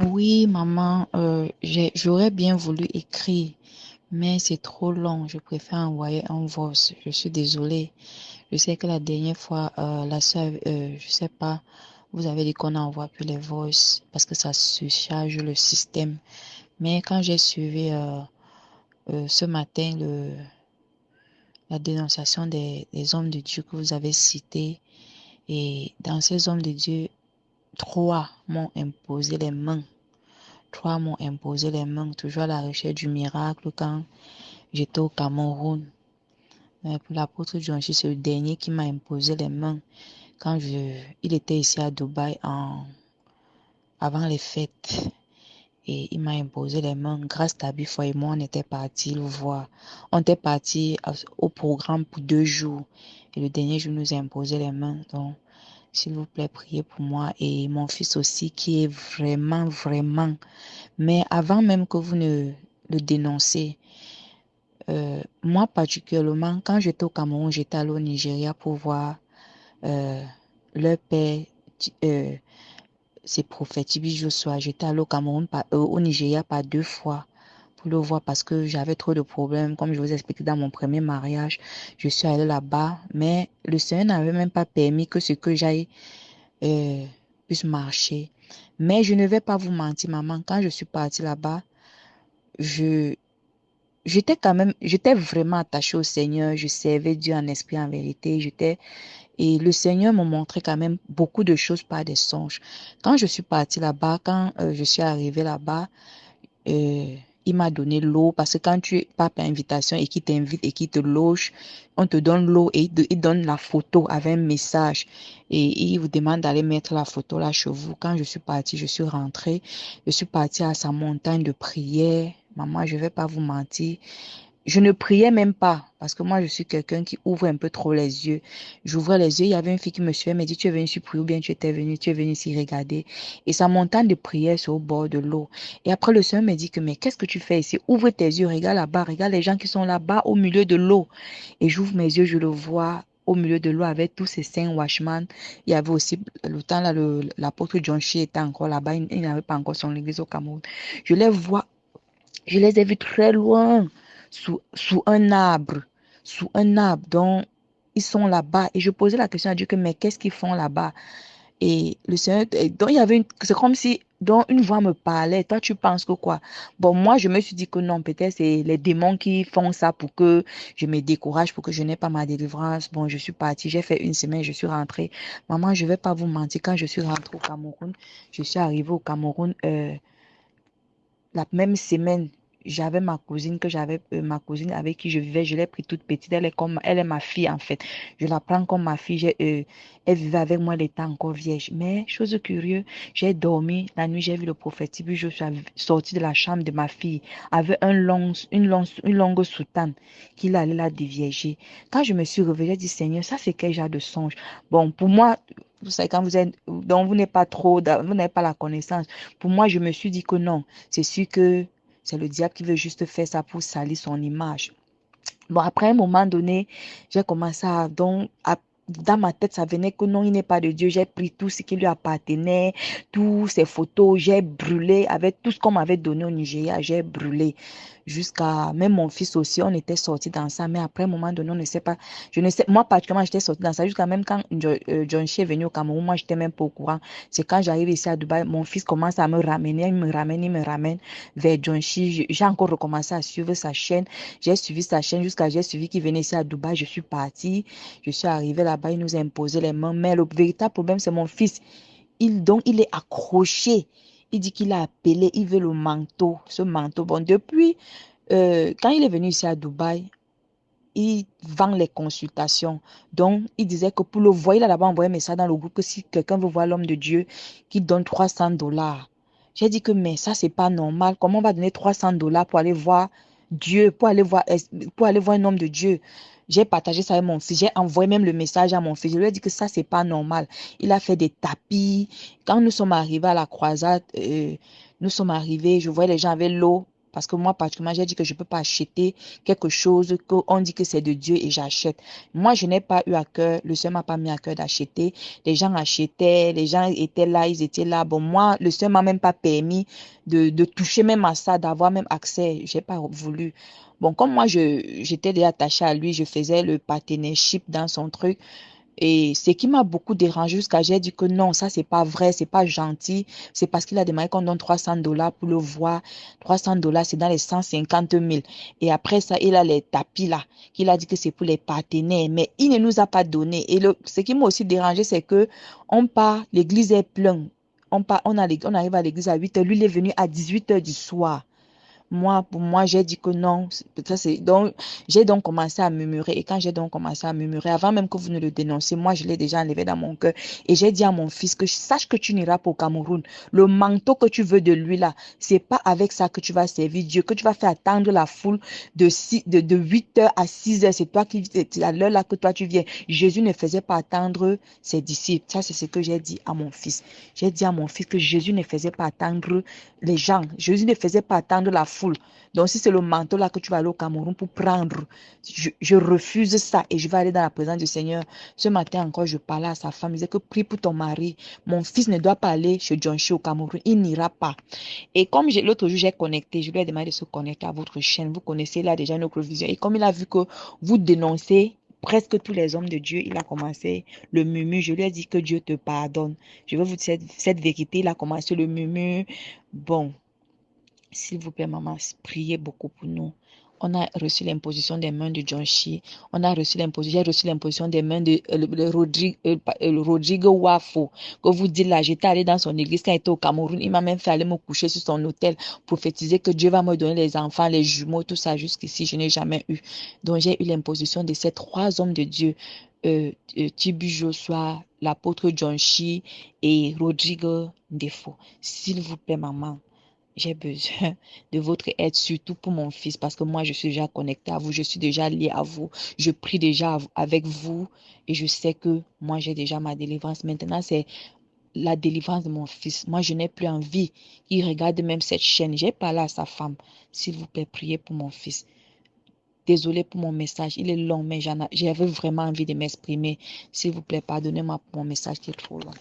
Oui, maman, j'aurais bien voulu écrire, mais c'est trop long. Je préfère envoyer un voice. Je suis désolée. Je sais que la dernière fois, la soeur, je sais pas, vous avez dit qu'on n'envoie plus les voices parce que ça surcharge le système. Mais quand j'ai suivi ce matin la dénonciation des hommes de Dieu que vous avez cités, et dans ces hommes de Dieu, trois m'ont imposé les mains. Trois m'ont imposé les mains, toujours à la recherche du miracle quand j'étais au Cameroun. Mais pour l'apôtre Joachim, c'est le dernier qui m'a imposé les mains quand il était ici à Dubaï avant les fêtes. Et il m'a imposé les mains. Grâce à Bifo et moi, on était partis le voir. On était partis au programme pour 2 jours. Et le dernier jour, nous a imposé les mains. Donc, s'il vous plaît, priez pour moi. Et mon fils aussi, qui est vraiment, vraiment. Mais avant même que vous ne le dénoncez, moi particulièrement, quand j'étais au Cameroun, j'étais allé au Nigeria pour voir euh, leur père, euh, c'est prophète Tibi Joshua. J'étais allé au Cameroun, au Nigeria par 2 fois pour le voir parce que j'avais trop de problèmes. Comme je vous ai expliqué dans mon premier mariage, je suis allée là-bas, mais le Seigneur n'avait même pas permis que ce que j'aille euh, puisse marcher. Mais je ne vais pas vous mentir, maman, quand je suis partie là-bas, je j'étais vraiment attachée au Seigneur. Je servais Dieu en esprit, en vérité. Et le Seigneur me montrait quand même beaucoup de choses par des songes. Quand je suis partie là-bas, quand je suis arrivée là-bas, euh, il m'a donné l'eau parce que quand tu pars par invitation et qu'il t'invite et qu'il te loge, on te donne l'eau et il donne la photo avec un message et il vous demande d'aller mettre la photo là chez vous. Quand je suis partie, je suis rentrée, je suis partie à sa montagne de prière. Maman, je vais pas vous mentir. Je ne priais même pas parce que moi, je suis quelqu'un qui ouvre un peu trop les yeux. J'ouvrais les yeux, il y avait une fille qui me suivait, elle me dit, tu es venue ici prier ou bien tu es venue ici regarder. Et sa montagne de prière, c'est au bord de l'eau. Et après, le Seigneur me dit que, mais qu'est-ce que tu fais ici? Ouvre tes yeux, regarde là-bas, regarde les gens qui sont là-bas au milieu de l'eau. Et j'ouvre mes yeux, je le vois au milieu de l'eau avec tous ces 5 watchmen. Il y avait aussi, le temps là, l'apôtre John Chi était encore là-bas, il n'avait pas encore son église au Cameroun. Je les vois, je les ai vus très loin, sous un arbre, sous un arbre. Donc, ils sont là-bas. Et je posais la question à Dieu que, mais qu'est-ce qu'ils font là-bas? Et le Seigneur, donc il y avait c'est comme si, donc une voix me parlait. Toi, tu penses que quoi? Bon, moi, je me suis dit que non, peut-être c'est les démons qui font ça pour que je me décourage, pour que je n'ai pas ma délivrance. Bon, je suis partie, j'ai fait une semaine, je suis rentrée. Maman, je vais pas vous mentir, quand je suis rentrée au Cameroun, je suis arrivée au Cameroun, la même semaine, j'avais ma cousine avec qui je vivais, je l'ai pris toute petite, elle est ma fille en fait. Je la prends comme ma fille, elle vivait avec moi, elle était encore vierge. Mais, chose curieuse, j'ai dormi, la nuit j'ai vu le prophète, puis je suis sortie de la chambre de ma fille avec une longue soutane qu'il allait la dévierger. Quand je me suis réveillée, j'ai dit, Seigneur, ça c'est quel genre de songe? Bon, pour moi, vous savez, quand vous êtes, donc vous n'êtes pas trop, vous n'avez pas la connaissance. Pour moi, je me suis dit que non. C'est sûr que c'est le diable qui veut juste faire ça pour salir son image. Bon, après un moment donné, j'ai commencé dans ma tête, ça venait que non, il n'est pas de Dieu. J'ai pris tout ce qui lui appartenait, toutes ses photos, j'ai brûlé avec tout ce qu'on m'avait donné au Nigeria, j'ai brûlé. Jusqu'à, même mon fils aussi, on était sortis dans ça, mais après un moment donné, on ne sait pas, je ne sais, moi particulièrement, j'étais sortie dans ça, jusqu'à même quand John Shea est venu au Cameroun, moi, j'étais même pas au courant. C'est quand j'arrive ici à Dubaï, mon fils commence à me ramener, il me ramène vers John Shea. J'ai encore recommencé à suivre sa chaîne. J'ai suivi sa chaîne jusqu'à j'ai suivi qu'il venait ici à Dubaï. Je suis partie. Je suis arrivée là-bas. Il nous a imposé les mains. Mais le véritable problème, c'est mon fils. Donc, il est accroché. Il dit qu'il a appelé. Il veut le manteau. Ce manteau. Bon, depuis, quand il est venu ici à Dubaï, il vend les consultations. Donc, il disait que pour le voir, il a là-bas envoyé un message dans le groupe que si quelqu'un veut voir l'homme de Dieu, qu'il donne $300. J'ai dit que, mais ça, c'est pas normal. Comment on va donner $300 pour aller voir Dieu, pour aller voir un homme de Dieu? J'ai partagé ça avec mon fils. J'ai envoyé même le message à mon fils. Je lui ai dit que ça, c'est pas normal. Il a fait des tapis. Quand nous sommes arrivés à la croisade, nous sommes arrivés, je voyais les gens avec l'eau. Parce que moi, particulièrement, j'ai dit que je ne peux pas acheter quelque chose qu'on dit que c'est de Dieu et j'achète. Moi, je n'ai pas eu à cœur, le Seigneur m'a pas mis à cœur d'acheter. Les gens achetaient, les gens étaient là, ils étaient là. Bon, moi, le Seigneur m'a même pas permis de toucher même à ça, d'avoir même accès. J'ai pas voulu. Bon, comme moi, j'étais déjà attachée à lui, je faisais le partnership dans son truc. Et ce qui m'a beaucoup dérangé jusqu'à j'ai dit que non, ça c'est pas vrai, c'est pas gentil. C'est parce qu'il a demandé qu'on donne $300 pour le voir. $300, c'est dans les 150 000. Et après ça, il a les tapis là, qu'il a dit que c'est pour les partenaires. Mais il ne nous a pas donné. Et ce qui m'a aussi dérangé, c'est que on part, l'église est pleine. On arrive à l'église à 8 heures. Lui, il est venu à 18 heures du soir. Moi, pour moi, j'ai dit que non. Donc, j'ai donc commencé à murmurer. Et quand j'ai donc commencé à murmurer, avant même que vous ne le dénonciez, moi, je l'ai déjà enlevé dans mon cœur. Et j'ai dit à mon fils que sache que tu n'iras pas au Cameroun. Le manteau que tu veux de lui là, c'est pas avec ça que tu vas servir Dieu, que tu vas faire attendre la foule de 8 heures à 6 heures. C'est toi c'est à l'heure là que toi tu viens. Jésus ne faisait pas attendre ses disciples. Ça, c'est ce que j'ai dit à mon fils. J'ai dit à mon fils que Jésus ne faisait pas attendre les gens. Jésus ne faisait pas attendre la foule. Donc, si c'est le manteau là que tu vas aller au Cameroun pour prendre, je refuse ça et je vais aller dans la présence du Seigneur. Ce matin encore, je parlais à sa femme. Je disais que prie pour ton mari. Mon fils ne doit pas aller chez John Shi au Cameroun. Il n'ira pas. Et comme l'autre jour, j'ai connecté, je lui ai demandé de se connecter à votre chaîne. Vous connaissez là déjà notre vision. Et comme il a vu que vous dénoncez presque tous les hommes de Dieu, il a commencé le murmure. Je lui ai dit que Dieu te pardonne. Je veux vous dire cette vérité. Il a commencé le murmure. Bon, s'il vous plaît, maman, priez beaucoup pour nous. On a reçu l'imposition des mains de John Shi. J'ai reçu l'imposition des mains de Rodrigo Wafo. Que vous dites là, j'étais allé dans son église quand il était au Cameroun. Il m'a même fait aller me coucher sur son hôtel, prophétiser que Dieu va me donner les enfants, les jumeaux, tout ça. Jusqu'ici, je n'ai jamais eu. Donc, j'ai eu l'imposition de ces 3 hommes de Dieu. Tibu Joshua, l'apôtre John Shi et Rodrigo Defo. S'il vous plaît, maman. J'ai besoin de votre aide, surtout pour mon fils, parce que moi, je suis déjà connectée à vous, je suis déjà liée à vous, je prie déjà avec vous et je sais que moi, j'ai déjà ma délivrance. Maintenant, c'est la délivrance de mon fils. Moi, je n'ai plus envie qu'il regarde même cette chaîne. J'ai parlé à sa femme. S'il vous plaît, priez pour mon fils. Désolée pour mon message, il est long, mais j'avais vraiment envie de m'exprimer. S'il vous plaît, pardonnez-moi pour mon message qui est trop long.